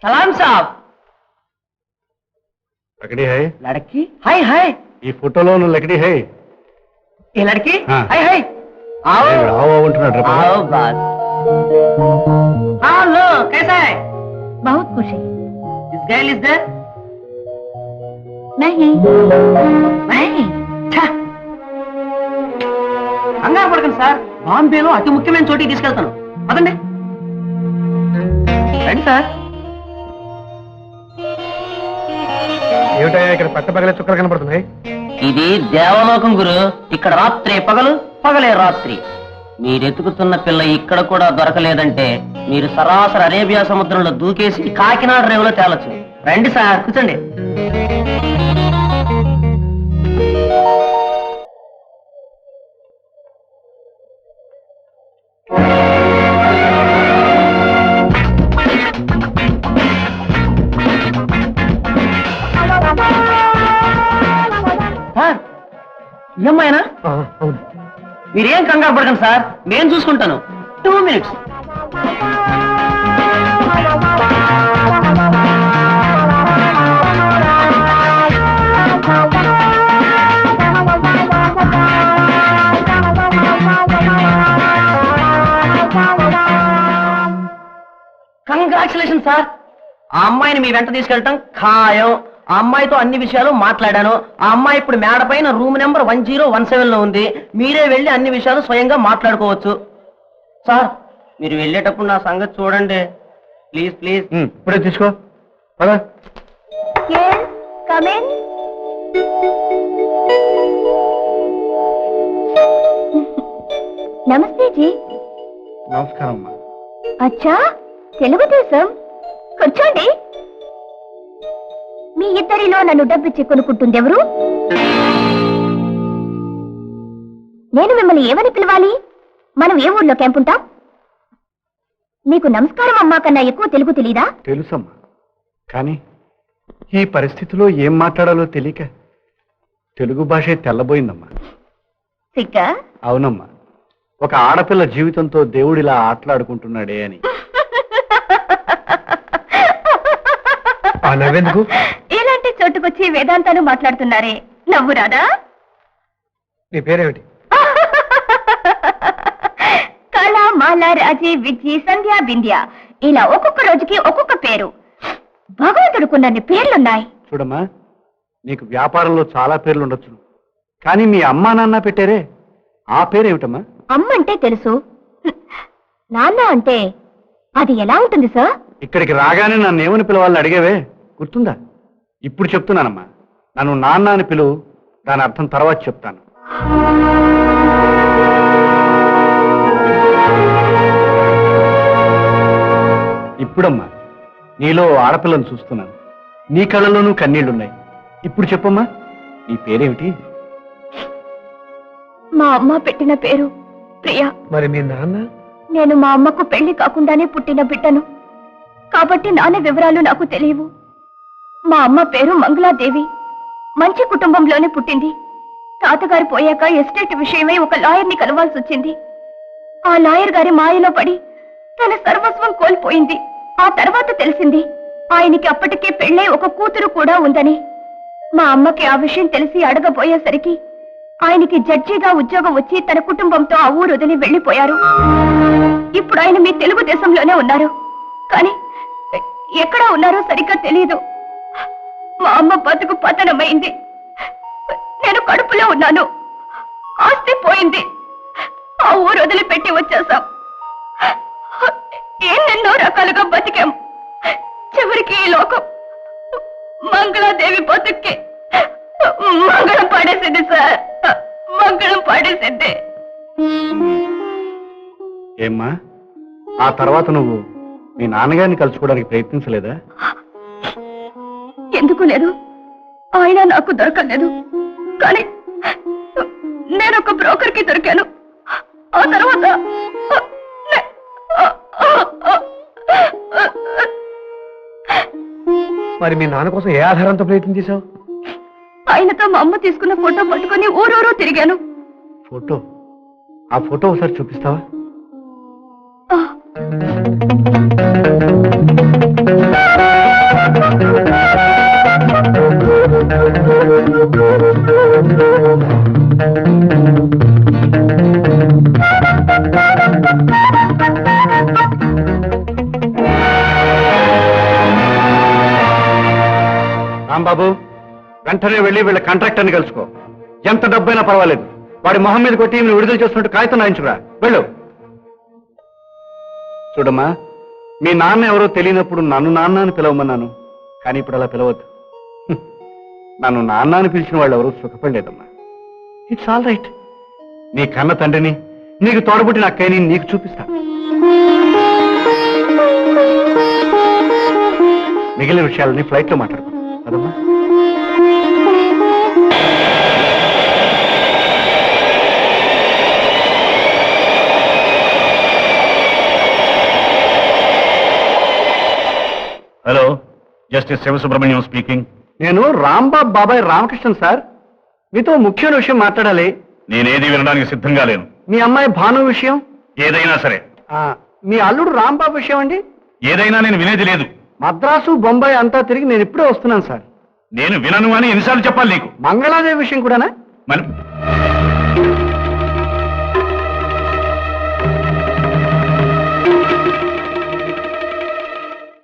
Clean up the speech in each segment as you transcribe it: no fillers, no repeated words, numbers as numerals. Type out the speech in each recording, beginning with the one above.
सलाम साहब। लकड़ी है? लड़की? हाय हाय। ये फोटो लो लकड़ी है? ये लड़की? हाँ। हाय हाय। आओ आओ आओ बात। हाँ लो, कैसा है? बहुत खुश है। This girl is there? नहीं नहीं। కంగారు పడకండి సార్, బాంబేలో అతి ముఖ్యమైన చోటికి తీసుకెళ్తాను. పదండి రండి సార్. ఏమిటయ్యా ఇక్కడ పట్ట పగలే చుక్కలు కనపడుతున్నాయి? ఇది దేవలోకం గురు. ఇక్కడ రాత్రే పగలు, పగలే రాత్రి. మీరెతుకుతున్న పిల్ల ఇక్కడ కూడా దొరకలేదంటే మీరు సరాసరి అరేబియా సముద్రంలో దూకేసి కాకినాడ రేవులో తేలొచ్చు. రండి సార్, కూర్చోండి. సార్ ఈ అమ్మాయినా? అవును. మీరేం కంగారు పడకండి సార్, నేను చూసుకుంటాను. 2 minutes. Congratulation sir. ఆ అమ్మాయిని మీ వెంట తీసుకెళ్ళటం ఖాయం. ఆ అమ్మాయితో అన్ని విషయాలు మాట్లాడాను. ఆ అమ్మాయి ఇప్పుడు మేడ పైన రూమ్ నెంబర్ 1017 లో ఉంది. మీరే వెళ్ళి అన్ని విషయాలు స్వయంగా మాట్లాడుకోవచ్చు. సార్ మీరు వెళ్ళేటప్పుడు నా సంగతి చూడండి ప్లీజ్ ప్లీజ్. ఇప్పుడే తీసుకో. నమస్తే జీ. నమస్కారం అమ్మా. అచ్చా, తెలుగుదేశం. కూర్చోండి. మీ ఇద్దరిలో నన్ను డబ్బిచ్చి కొనుక్కుంటుంది ఎవరు? నేను మిమ్మల్ని ఏమని పిలవాలి? మనం ఏ ఊళ్ళో క్యాంప్ ఉంటాం? మీకు నమస్కారం అమ్మా కన్నా ఎక్కువ తెలుగు తెలీదా? తెలుసమ్మా, కానీ ఈ పరిస్థితిలో ఏం మాట్లాడాలో తెలియక తెలుగు భాషే తెల్లబోయిందమ్మా. సిగ్గా? అవునమ్మా, ఒక ఆడపిల్ల జీవితంతో దేవుడిలా ఆటలాడుకుంటున్నాడే అని. నవ్వెందుకు? ఇలాంటి చోటుకొచ్చి వేదాంతాలు మాట్లాడుతున్నారే, నవ్వు రాదా? నీ పేరేమిటి? కళ, మాల, రాజీ, విజి, సంధ్య, బింధ్య, ఇలా ఒక్కొక్క రోజుకి ఒక్కొక్క పేరు. భగవంతుడుకున్నన్ని పేర్లున్నాయి. చూడమ్మా, నీకు వ్యాపారంలో చాలా పేర్లు ఉండొచ్చు, కానీ మీ అమ్మా నాన్న పెట్టారే ఆ పేరేమిటమ్మా? అమ్మ అంటే తెలుసు, నాన్న అంటే అది ఎలా ఉంటుంది సార్? ఇక్కడికి రాగానే నన్ను ఏమని పిలవాలని అడిగేవే, గుర్తుందా? ఇప్పుడు చెప్తున్నానమ్మా, నన్ను నాన్న అని పిలువు, దాని అర్థం తర్వాత చెప్తాను. ఇప్పుడమ్మా, నీలో ఆడపిల్లను చూస్తున్నాను, నీ కళ్ళలోనూ కన్నీళ్లున్నాయి. ఇప్పుడు చెప్పమ్మా, నీ పేరేమిటి? మా అమ్మ పెట్టిన పేరు ప్రియా. మరి మీ నాన్న? నేను మా అమ్మకు పెళ్లి కాకుండానే పుట్టిన బిడ్డను కాబట్టి నాన్న వివరాలు నాకు తెలియవు. మా అమ్మ పేరు మంగళాదేవి. మంచి కుటుంబంలోనే పుట్టింది. తాతగారు పోయాక ఎస్టేట్ విషయమై ఒక లాయర్ని కలవాల్సి వచ్చింది. ఆ లాయర్ గారి మాయలో పడి తన సర్వస్వం కోల్పోయింది. ఆ తర్వాత తెలిసింది ఆయనకి అప్పటికే పెళ్ళై ఒక కూతురు కూడా ఉందని. మా అమ్మకి ఆ విషయం తెలిసి అడగబోయేసరికి ఆయనకి జడ్జిగా ఉద్యోగం వచ్చి తన కుటుంబంతో ఆ ఊరు వదిలి వెళ్లిపోయారు. ఇప్పుడు ఆయన మీ తెలుగుదేశంలోనే ఉన్నారు, కానీ ఎక్కడ ఉన్నారో సరిగ్గా తెలియదు. మా అమ్మ బతుకు పతనమైంది. నేను కడుపులో ఉన్నాను. ఆస్తి పోయింది. ఆ ఊరు వదిలిపెట్టి వచ్చేసాం. ఎన్నెన్నో రకాలుగా బతికాం. చివరికి ఈ లోకం మంగళాదేవి బతుక్కి మంగళం పాడేసింది సార్, మంగళం పాడేసింది. ఏమ్మా, ఆ తర్వాత నువ్వు మీ నాన్నగారిని కలుసుకోవడానికి ప్రయత్నించలేదా? ఎందుకు లేదు, ఆయన నాకు దొరకలేదు. కానీ నేను ఒక బ్రోకర్ కి దొరికాను. ఆ తర్వాత మరి మీ నాన్న కోసం ఏ ఆధారంతో ప్రయత్నం చేశావు? ఆయనతో మా అమ్మ తీసుకున్న ఫోటో పట్టుకుని ఊరూరు తిరిగాను. ఫోటో? ఆ ఫోటో ఒకసారి చూపిస్తావా? ఆ రాంబాబు, వెంటనే వెళ్ళి వీళ్ళ కాంట్రాక్టర్ని కలుసుకో. ఎంత డబ్బైనా పర్వాలేదు, వాడి మొహం మీద కొట్టి ఈమెను విడుదల చేస్తున్నట్టు కాగితం రాయించుకురా. వెళ్ళు. చూడమ్మా, మీ నాన్న ఎవరో తెలియనప్పుడు నన్ను నాన్న అని పిలవమన్నాను, కానీ ఇప్పుడు అలా పిలవద్దు. నన్ను నాన్న అని పిలిచిన వాళ్ళు ఎవరూ సుఖపడలేదమ్మా. It's all right. నీ కన్న తండ్రిని, నీకు తోడబుట్టిన అక్కయ్యని నీకు చూపిస్తా. మిగిలిన విషయాలని ఫ్లైట్ లో మాట్లాడుకో కదమ్మా. Hello, justice Sivasubramanyam speaking. నేను రాంబాబు బాబాయ్ రామకృష్ణన్ సార్. మీతో ముఖ్యమైన విషయం మాట్లాడాలి. నేనేది వినడానికి సిద్ధంగా లేను. మీ అమ్మాయి భాను విషయం. ఏదైనా సరే. మీ అల్లుడు రాంబాబు విషయం అండి. ఏదైనా నేను వినేది లేదు. మద్రాసు బొంబాయి అంతా తిరిగి నేను ఇప్పుడే వస్తున్నాను సార్. నేను వినను అని ఎన్నిసార్లు చెప్పాలి నీకు? మంగళాదేవి విషయం కూడానా? మరి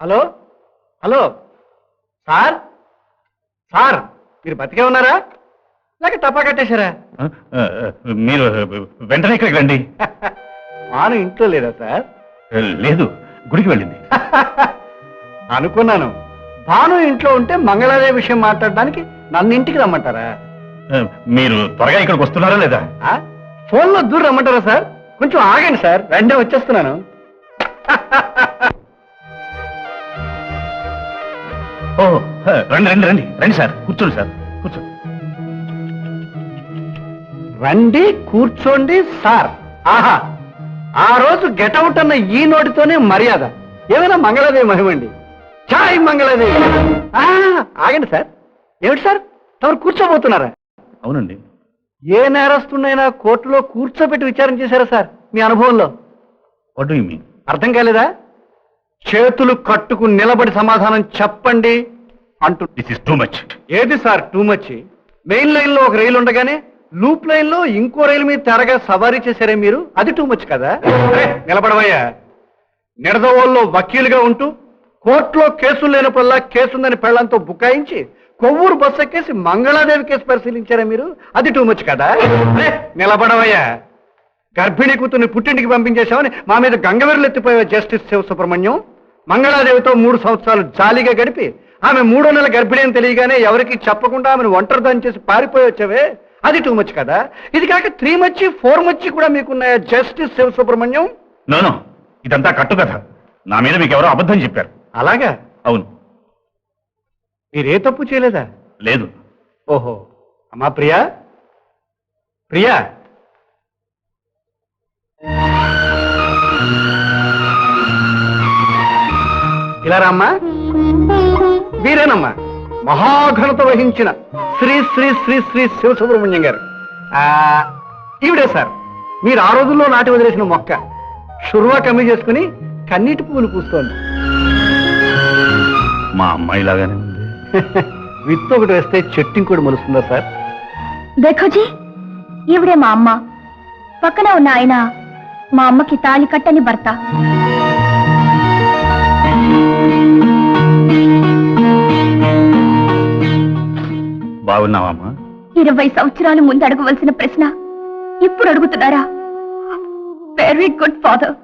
హలో హలో సార్, సార్ మీరు బతికే ఉన్నారా లేక టపా కట్టేశారా? మీరు వెంటనే ఇక్కడికి రండి. భాను ఇంట్లో లేదా సార్? లేదు, గుడికి వెళ్ళింది. అనుకున్నాను. భాను ఇంట్లో ఉంటే మంగళాదేవి విషయం మాట్లాడడానికి నన్ను ఇంటికి రమ్మంటారా? మీరు త్వరగా ఇక్కడికి వస్తున్నారా లేదా? ఫోన్లో దూరం రమ్మంటారా సార్? కొంచెం ఆగండి సార్, వెంటనే వచ్చేస్తున్నాను. ఓ రండి రండి రండి రండి సార్, కూర్చోండి సార్, కూర్చోండి. రండి కూర్చోండి సార్. ఆహా, ఆ రోజు గెటౌట్ అన్న ఈ నోటితోనే మర్యాద. ఏమైనా మంగళాదేవి మహిమండి. చాయ్ మంగళాదేవి. ఆగండి సార్. ఏమిటి సార్, తమరు కూర్చోబోతున్నారా? అవునండి. ఏ నేరస్తున్నైనా కోర్టులో కూర్చోబెట్టి విచారణ చేశారా సార్ మీ అనుభవంలో? What do you mean? అర్థం కాలేదా? చేతులు కట్టుకు నిలబడి సమాధానం చెప్పండి అంటూ. This is too much. ఏది sir too much? Main line లో ఒక రైలు ఉండగానే లూప్ లైన్ లో ఇంకో రైలు మీద తెరగా సవారీ చేశారే మీరు, అది టూ మచ్ కదా? నిలబడవయ్యా. నిడదవోల్లో వకీలుగా ఉంటూ కోర్టులో కేసులు లేనప్పుడల్లా కేసుందని పెళ్లంతో బుకాయించి కొవ్వూరు బస్సు ఎక్కేసి మంగళాదేవి కేసు పరిశీలించారా మీరు, అది టూ మచ్ కదా? నిలబడవయ్యా. గర్భిణీ కూతుర్ని పుట్టింటికి పంపించేశామని మా మీద గంగవీరులు ఎత్తిపోయే జస్టిస్ శివసుబ్రహ్మణ్యం. మంగళాదేవితో 3 సంవత్సరాలు జాలీగా గడిపి ఆమె 3వ నెల గర్భిణి అని తెలియగానే ఎవరికి చెప్పకుండా ఆమెను ఒంటరిదాన్ని చేసి పారిపోయి వచ్చావే, అది టూ మచ్ కదా? ఇది కాక 3 మచ్ 4 మచ్ కూడా మీకున్నాయా జస్టిస్ శివసుబ్రహ్మణ్యం? నో, ఇదంతా కట్టు కథ. నా మీద మీకు ఎవరో అబద్ధం చెప్పారు. అలాగా? అవును. మీరే తప్పు చేయలేదా? లేదు. ఓహో, అమ్మా ప్రియా, ప్రియా ఇలా రామ్మా. వీరేనమ్మా మహాఘనత వహించిన శ్రీ శ్రీ శ్రీ శ్రీ శివసుబ్రహ్మణ్యం గారు. ఈవిడే సార్, మీరు ఆ రోజుల్లో నాటి వదిలేసిన మొక్క షుర్వా కమ్మి చేసుకుని కన్నీటి పువ్వులు పూస్తోంది. మా అమ్మాయి లాగానే ఉంది. విత్తు ఒకటి వేస్తే చెట్టు ఇంకోటి మొలుస్తుందా సార్? దేఖోజీ, ఈవిడే మా అమ్మ. పక్కన ఉన్న ఆయన మా అమ్మకి తాళి కట్టని భర్త. బాగున్నావమ్మా? 20 సంవత్సరాలు ముందు అడగవలసిన ప్రశ్న ఇప్పుడు అడుగుతున్నారా? Very good father,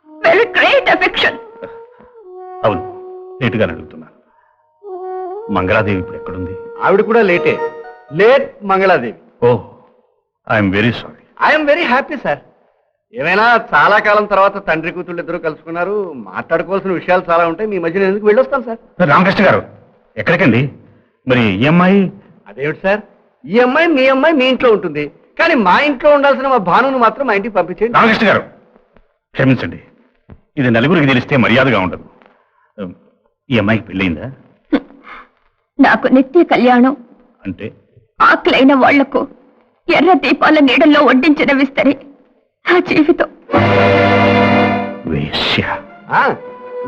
very great affection. అవును, లేటుగా అడుగుతున్నాను. మంగళాదేవి ఇప్పుడు ఎక్కడుంది? ఆవిడ కూడా లేటే. Late Mangaladevi. Oh, I'm very sorry. I'm very happy sir. ఏమైనా చాలా కాలం తర్వాత తండ్రి కూతుళ్ళు ఇద్దరు కలుసుకున్నారు. మాట్లాడుకోవాల్సిన విషయాలు చాలా ఉంటాయి. మీ మధ్యన ఎందుకు వెళ్ళొస్తాను సార్. రామకృష్ణ గారు, ఎక్కడికండి? మరి ఈ అమ్మాయి? అదేమిటి సార్, ఈ అమ్మాయి మీ అమ్మాయి మీ ఇంట్లో ఉంటుంది, కానీ మా ఇంట్లో ఉండాల్సిన మా భానును మాత్రం మా ఇంటికి పంపించేయండి. రామకృష్ణ గారు, క్షమించండి. ఇది నలుగురికి తెలిస్తే మర్యాదగా ఉండదు. ఈ అమ్మాయికి పెళ్ళయిందా? నాకు నిత్య కళ్యాణం. అంటే? ఆకలైన వాళ్లకు ఎర్ర దీపాల నీడల్లో వడ్డించిన విస్తరి నా జీవితం. వేశ్య.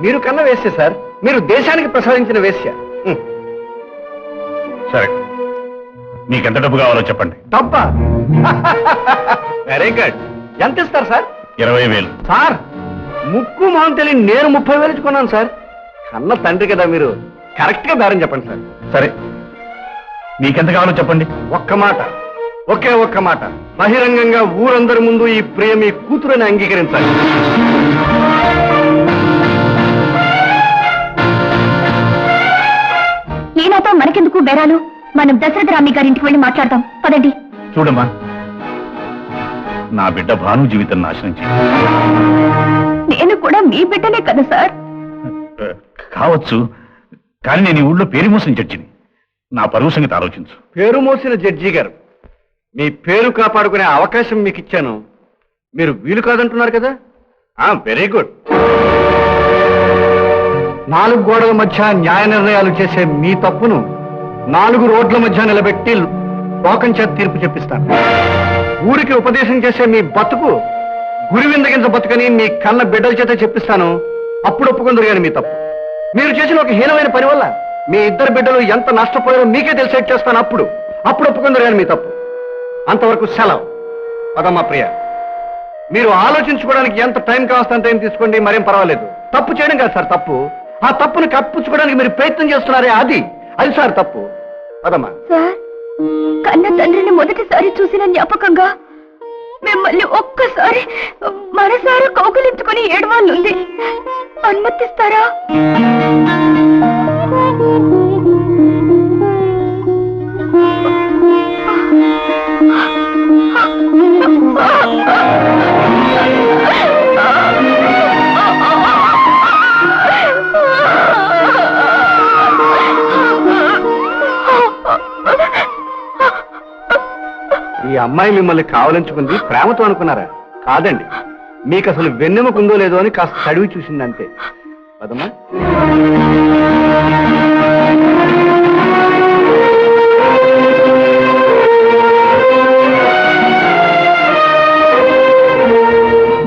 మీరు కన్నా వేశ్య సార్, మీరు దేశానికి ప్రసాదించిన వేశ్య. సరే, మీకెంత డబ్బు కావాలో చెప్పండి. డబ్బా? Very good. ఎంత ఇస్తారు సార్? 20,000. సార్, ముక్కు మొహం తెలియని నేను 30,000 ఇచ్చుకున్నాను సార్. కన్న తండ్రి కదా మీరు, కరెక్ట్ గా బేరం చెప్పండి సార్. సరే మీకెంత కావాలో చెప్పండి. ఒక్క మాట, ఒకే ఒక్క మాట, బహిరంగంగా ఊరందరి ముందు ఈ ప్రియ మీ కూతురని అంగీకరించాలి. ఈయనతో మనకెందుకు బేరాలు? మనం దశరథ రామి గారింటికి వెళ్ళి మాట్లాడదాం పదండి. చూడమ్మా, నా బిడ్డ భాను జీవితం నాశనం చేయి. నేను కూడా మీ బిడ్డనే కదా సార్. కావచ్చు, కానీ నేను ఈ ఊళ్ళో పేరు మోసిన జడ్జిని. నా పరువు సంగతి ఆలోచించు. పేరు మోసిన జడ్జి గారు, మీ పేరు కాపాడుకునే అవకాశం మీకు ఇచ్చాను, మీరు వీలు కాదంటున్నారు కదా. Very good. 4 గోడల మధ్య న్యాయ నిర్ణయాలు చేసే మీ తప్పును 4 రోడ్ల మధ్య నిలబెట్టి లోకం చేత తీర్పు చెప్పిస్తాను. ఊరికి ఉపదేశం చేసే మీ బతుకు గురివిందగించ బతుకని మీ కన్న బిడ్డల చేత చెప్పిస్తాను. అప్పుడు ఒప్పుకుందరు కానీ మీ తప్పు. మీరు చేసిన ఒక హీనమైన పని వల్ల మీ ఇద్దరు బిడ్డలు ఎంత నష్టపోయారో మీకే తెలిసేట్ చేస్తాను. అప్పుడు ఒప్పుకుందరు కానీ మీ తప్పు. అంతవరకు సెలవు. పదమ్మా ప్రియ, మీరు ఆలోచించుకోవడానికి ఎంత టైం కావస్తే అంత టైం తీసుకోండి, మరేం పర్వాలేదు. తప్పు చేయడం కాదు సార్ తప్పు, ఆ తప్పుని కప్పించుకోవడానికి మీరు ప్రయత్నం చేస్తున్నారే అది సార్ తప్పు. పదమ్మా. సార్, కన్న తండ్రిని మొదటిసారి చూసిన జ్ఞాపకంగా మిమ్మల్ని ఒక్కసారి మనసారా కౌగిలించుకుని ఏడవాళ్ళుంది. అనుమతిస్తారా? ఈ అమ్మాయి మిమ్మల్ని కావలించుకుంది ప్రేమతో అనుకున్నారా? కాదండి, మీకు అసలు వెన్నెముకుందో లేదో అని కాస్త చదివి చూసింది అంతే. పదమ్మా.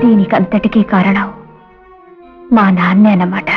దీనికంతటికీ కారణం మా నాన్నే అన్నమాట.